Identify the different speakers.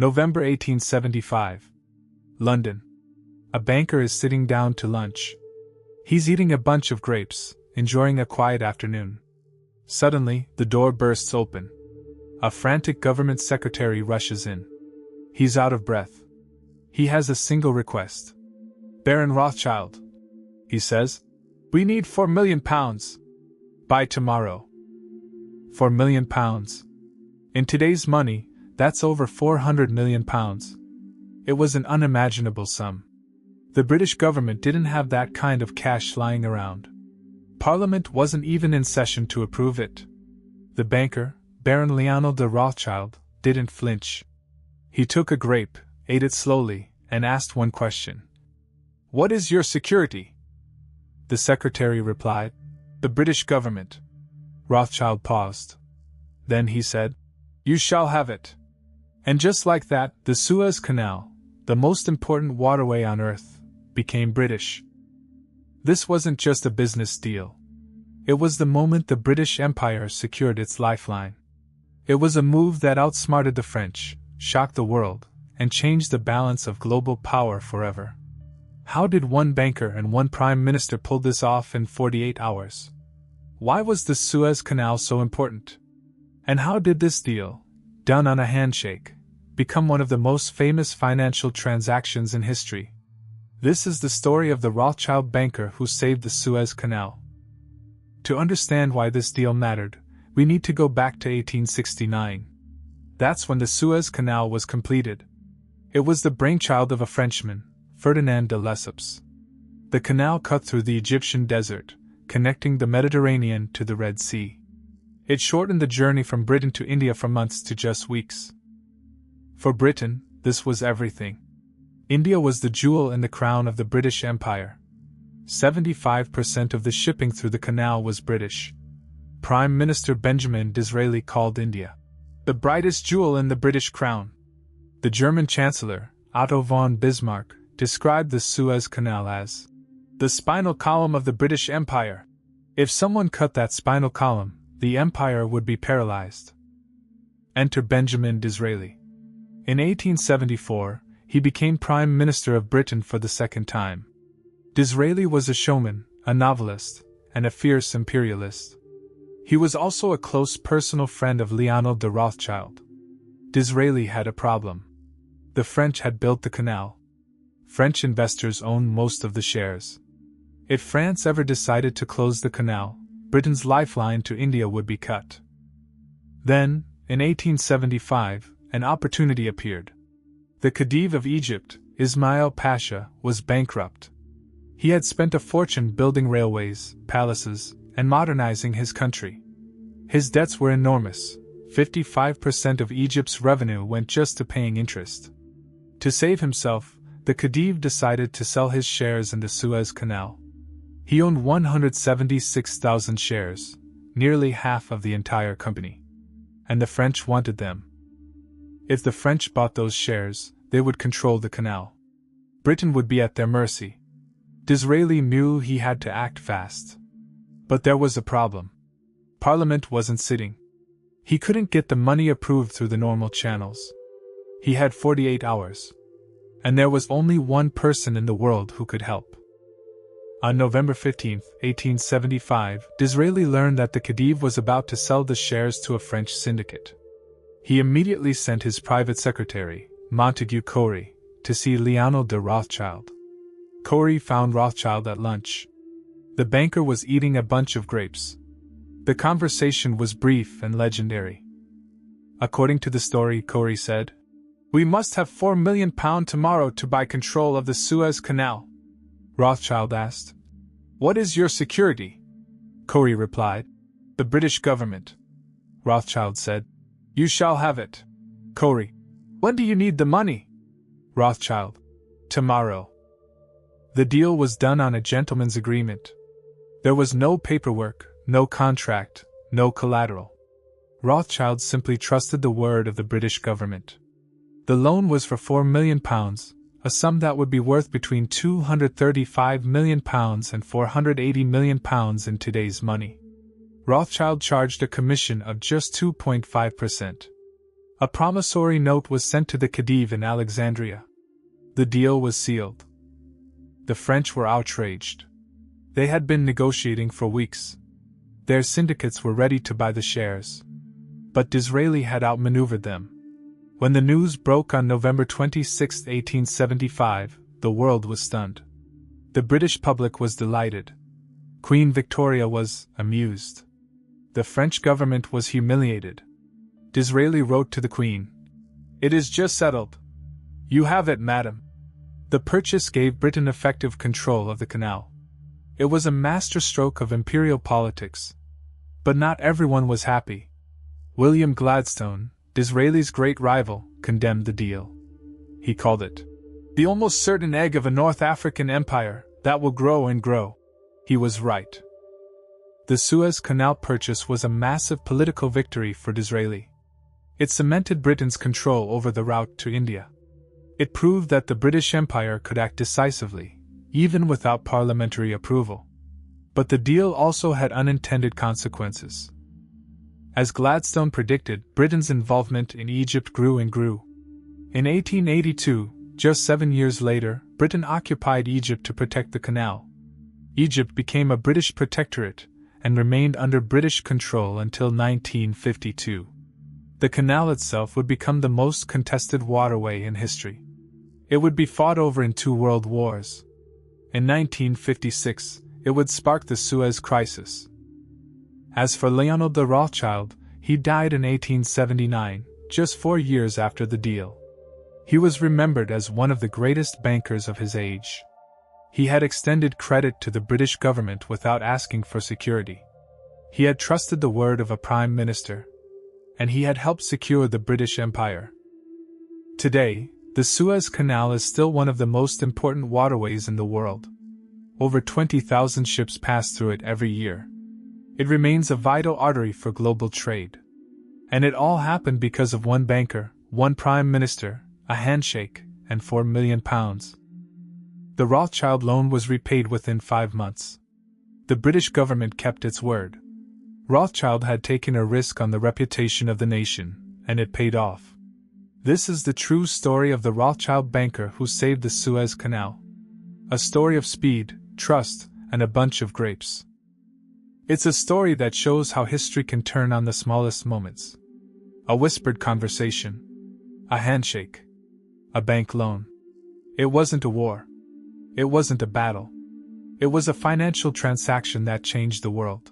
Speaker 1: November 1875. London. A banker is sitting down to lunch. He's eating a bunch of grapes, enjoying a quiet afternoon. Suddenly, the door bursts open. A frantic government secretary rushes in. He's out of breath. He has a single request. "Baron Rothschild," he says, "we need £4 million. By tomorrow." £4 million. In today's money, that's over £400 million. It was an unimaginable sum. The British government didn't have that kind of cash lying around. Parliament wasn't even in session to approve it. The banker, Baron Lionel de Rothschild, didn't flinch. He took a grape, ate it slowly, and asked one question. "What is your security?" The secretary replied, "The British government." Rothschild paused. Then he said, "You shall have it." And just like that, the Suez Canal, the most important waterway on Earth, became British. This wasn't just a business deal. It was the moment the British Empire secured its lifeline. It was a move that outsmarted the French, shocked the world, and changed the balance of global power forever. How did one banker and one prime minister pull this off in 48 hours? Why was the Suez Canal so important? And how did this deal, done on a handshake, become one of the most famous financial transactions in history? This is the story of the Rothschild banker who saved the Suez Canal. To understand why this deal mattered, we need to go back to 1869. That's when the Suez Canal was completed. It was the brainchild of a Frenchman, Ferdinand de Lesseps. The canal cut through the Egyptian desert, connecting the Mediterranean to the Red Sea. It shortened the journey from Britain to India from months to just weeks. For Britain, this was everything. India was the jewel in the crown of the British Empire. 75% of the shipping through the canal was British. Prime Minister Benjamin Disraeli called India the brightest jewel in the British crown. The German Chancellor, Otto von Bismarck, described the Suez Canal as the spinal column of the British Empire. If someone cut that spinal column, the empire would be paralyzed. Enter Benjamin Disraeli. In 1874, he became Prime Minister of Britain for the second time. Disraeli was a showman, a novelist, and a fierce imperialist. He was also a close personal friend of Lionel de Rothschild. Disraeli had a problem. The French had built the canal. French investors owned most of the shares. If France ever decided to close the canal, Britain's lifeline to India would be cut. Then, in 1875, an opportunity appeared. The Khedive of Egypt, Ismail Pasha, was bankrupt. He had spent a fortune building railways, palaces, and modernizing his country. His debts were enormous. 55% of Egypt's revenue went just to paying interest. To save himself, the Khedive decided to sell his shares in the Suez Canal. He owned 176,000 shares, nearly half of the entire company. And the French wanted them. If the French bought those shares, they would control the canal. Britain would be at their mercy. Disraeli knew he had to act fast. But there was a problem. Parliament wasn't sitting. He couldn't get the money approved through the normal channels. He had 48 hours. And there was only one person in the world who could help. On November 15, 1875, Disraeli learned that the Khedive was about to sell the shares to a French syndicate. He immediately sent his private secretary, Montague Corey, to see Lionel de Rothschild. Corey found Rothschild at lunch. The banker was eating a bunch of grapes. The conversation was brief and legendary. According to the story, Corey said, "We must have £4 million tomorrow to buy control of the Suez Canal." Rothschild asked, "What is your security?" Corey replied, "The British government." Rothschild said, "You shall have it." Corey, "When do you need the money?" Rothschild, "Tomorrow." The deal was done on a gentleman's agreement. There was no paperwork, no contract, no collateral. Rothschild simply trusted the word of the British government. The loan was for £4 million, a sum that would be worth between £235 million and £480 million in today's money. Rothschild charged a commission of just 2.5%. A promissory note was sent to the Khedive in Alexandria. The deal was sealed. The French were outraged. They had been negotiating for weeks. Their syndicates were ready to buy the shares. But Disraeli had outmaneuvered them. When the news broke on November 26, 1875, the world was stunned. The British public was delighted. Queen Victoria was amused. The French government was humiliated. Disraeli wrote to the Queen, "It is just settled. You have it, madam." The purchase gave Britain effective control of the canal. It was a masterstroke of imperial politics. But not everyone was happy. William Gladstone, Disraeli's great rival, condemned the deal. He called it the almost certain egg of a North African empire that will grow and grow. He was right. The Suez Canal purchase was a massive political victory for Disraeli. It cemented Britain's control over the route to India. It proved that the British Empire could act decisively, even without parliamentary approval. But the deal also had unintended consequences. As Gladstone predicted, Britain's involvement in Egypt grew and grew. In 1882, just 7 years later, Britain occupied Egypt to protect the canal. Egypt became a British protectorate and remained under British control until 1952. The canal itself would become the most contested waterway in history. It would be fought over in 2 world wars. In 1956, it would spark the Suez Crisis. As for Lionel de Rothschild, he died in 1879, just 4 years after the deal. He was remembered as one of the greatest bankers of his age. He had extended credit to the British government without asking for security. He had trusted the word of a prime minister. And he had helped secure the British Empire. Today, the Suez Canal is still one of the most important waterways in the world. Over 20,000 ships pass through it every year. It remains a vital artery for global trade. And it all happened because of one banker, one prime minister, a handshake, and £4 million. The Rothschild loan was repaid within 5 months. The British government kept its word. Rothschild had taken a risk on the reputation of the nation, and it paid off. This is the true story of the Rothschild banker who saved the Suez Canal. A story of speed, trust, and a bunch of grapes. It's a story that shows how history can turn on the smallest moments. A whispered conversation. A handshake. A bank loan. It wasn't a war. It wasn't a battle. It was a financial transaction that changed the world.